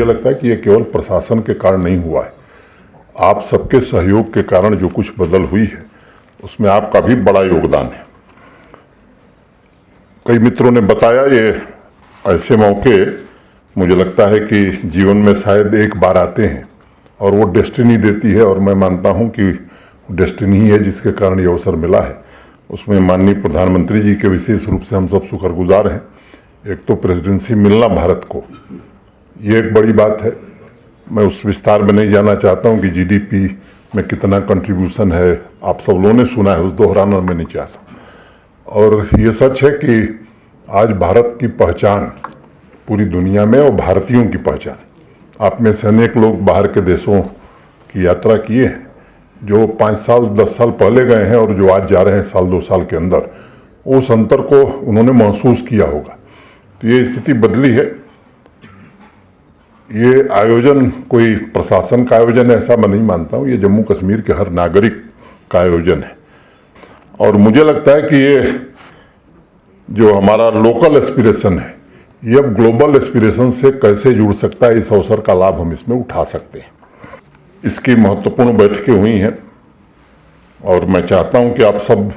मुझे लगता है कि ये केवल प्रशासन के कारण नहीं हुआ है। आप सबके सहयोग के कारण जो कुछ बदल हुई है उसमें आपका भी बड़ा योगदान है। कई मित्रों ने बताया ये ऐसे मौके मुझे लगता है कि जीवन में शायद एक बार आते हैं और वो डेस्टिनी देती है, और मैं मानता हूँ कि डेस्टिनी ही है जिसके कारण ये अवसर मिला है। उसमें माननीय प्रधानमंत्री जी के विशेष रूप से हम सब शुक्रगुजार हैं। एक तो प्रेसिडेंसी मिलना भारत को, ये एक बड़ी बात है। मैं उस विस्तार में नहीं जाना चाहता हूँ कि जीडीपी में कितना कंट्रीब्यूशन है, आप सब लोगों ने सुना है, उस दोहराना मैं नहीं चाहता। और ये सच है कि आज भारत की पहचान पूरी दुनिया में और भारतीयों की पहचान, आप में से अनेक लोग बाहर के देशों की यात्रा किए हैं, जो 5 साल 10 साल पहले गए हैं और जो आज जा रहे हैं साल 2 साल के अंदर, उस अंतर को उन्होंने महसूस किया होगा। तो ये स्थिति बदली है। ये आयोजन कोई प्रशासन का आयोजन है ऐसा मैं नहीं मानता हूँ, ये जम्मू कश्मीर के हर नागरिक का आयोजन है। और मुझे लगता है कि ये जो हमारा लोकल एस्पिरेशन है ये अब ग्लोबल एस्पिरेशन से कैसे जुड़ सकता है, इस अवसर का लाभ हम इसमें उठा सकते हैं। इसकी महत्वपूर्ण बैठकें हुई हैं और मैं चाहता हूं कि आप सब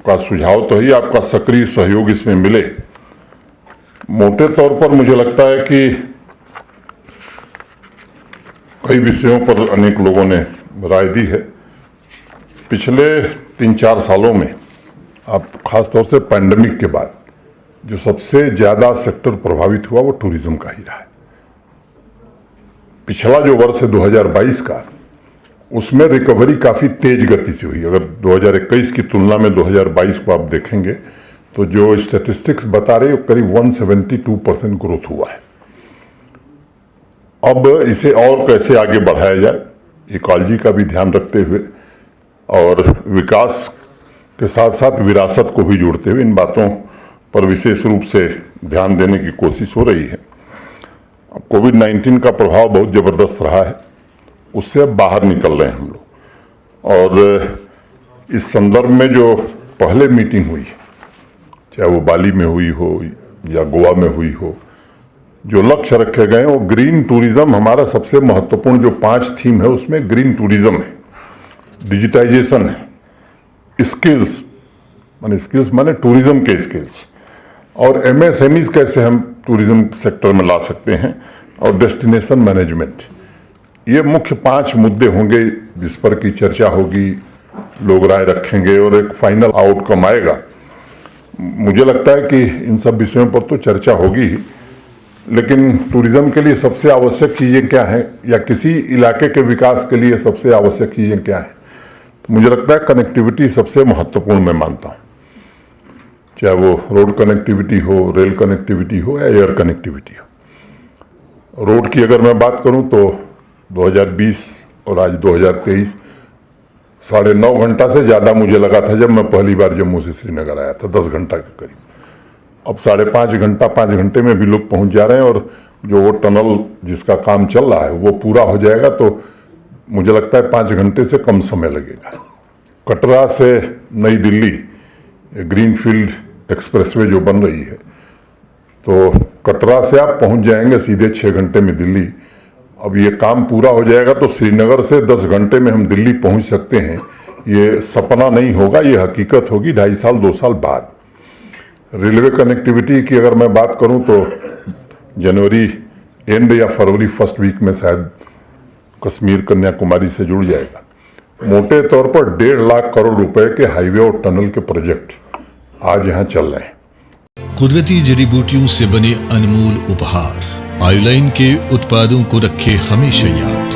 का सुझाव तो ही, आपका सक्रिय सहयोग इसमें मिले। मोटे तौर पर मुझे लगता है कि कई विषयों पर अनेक लोगों ने राय दी है। पिछले 3-4 सालों में, आप खासतौर से पैंडेमिक के बाद जो सबसे ज़्यादा सेक्टर प्रभावित हुआ वो टूरिज्म का ही रहा है। पिछला जो वर्ष है 2022 का, उसमें रिकवरी काफ़ी तेज गति से हुई। अगर 2021 की तुलना में 2022 को आप देखेंगे तो जो स्टैटिस्टिक्स बता रहे हैं करीब 172% ग्रोथ हुआ है। अब इसे और कैसे आगे बढ़ाया जाए, इकोलॉजी का भी ध्यान रखते हुए और विकास के साथ साथ विरासत को भी जोड़ते हुए, इन बातों पर विशेष रूप से ध्यान देने की कोशिश हो रही है। अब कोविड-19 का प्रभाव बहुत ज़बरदस्त रहा है, उससे अब बाहर निकल रहे हैं हम लोग। और इस संदर्भ में जो पहले मीटिंग हुई, चाहे वो बाली में हुई हो या गोवा में हुई हो, जो लक्ष्य रखे गए वो ग्रीन टूरिज्म, हमारा सबसे महत्वपूर्ण जो 5 थीम है उसमें ग्रीन टूरिज्म है, डिजिटाइजेशन है, स्किल्स माने टूरिज्म के स्किल्स, और MSMEs कैसे हम टूरिज्म सेक्टर में ला सकते हैं, और डेस्टिनेशन मैनेजमेंट। ये मुख्य 5 मुद्दे होंगे जिस पर की चर्चा होगी, लोग राय रखेंगे और एक फाइनल आउटकम आएगा। मुझे लगता है कि इन सब विषयों पर तो चर्चा होगी ही, लेकिन टूरिज्म के लिए सबसे आवश्यक चीज़ें क्या हैं, या किसी इलाके के विकास के लिए सबसे आवश्यक चीज़ें क्या हैं, तो मुझे लगता है कनेक्टिविटी सबसे महत्वपूर्ण मैं मानता हूँ। चाहे वो रोड कनेक्टिविटी हो, रेल कनेक्टिविटी हो या एयर कनेक्टिविटी हो। रोड की अगर मैं बात करूं तो 2020 और आज 2023 9.5 घंटा से ज़्यादा मुझे लगा था जब मैं पहली बार जम्मू से श्रीनगर आया था, 10 घंटा के करीब। अब 5.5 घंटा, 5 घंटे में भी लोग पहुंच जा रहे हैं, और जो वो टनल जिसका काम चल रहा है वो पूरा हो जाएगा तो मुझे लगता है 5 घंटे से कम समय लगेगा। कटरा से नई दिल्ली ग्रीनफील्ड एक्सप्रेसवे जो बन रही है, तो कटरा से आप पहुंच जाएंगे सीधे 6 घंटे में दिल्ली। अब ये काम पूरा हो जाएगा तो श्रीनगर से 10 घंटे में हम दिल्ली पहुंच सकते हैं। ये सपना नहीं होगा, ये हकीकत होगी 2.5 साल 2 साल बाद। रेलवे कनेक्टिविटी की अगर मैं बात करूं तो जनवरी एंड या फरवरी फर्स्ट वीक में शायद कश्मीर कन्याकुमारी से जुड़ जाएगा। मोटे तौर पर 1.5 लाख करोड़ रुपए के हाईवे और टनल के प्रोजेक्ट आज यहाँ चल रहे हैं। कुदरती जड़ी बूटियों से बने अनमोल उपहार, आयुलाइन के उत्पादों को रखे हमेशा याद।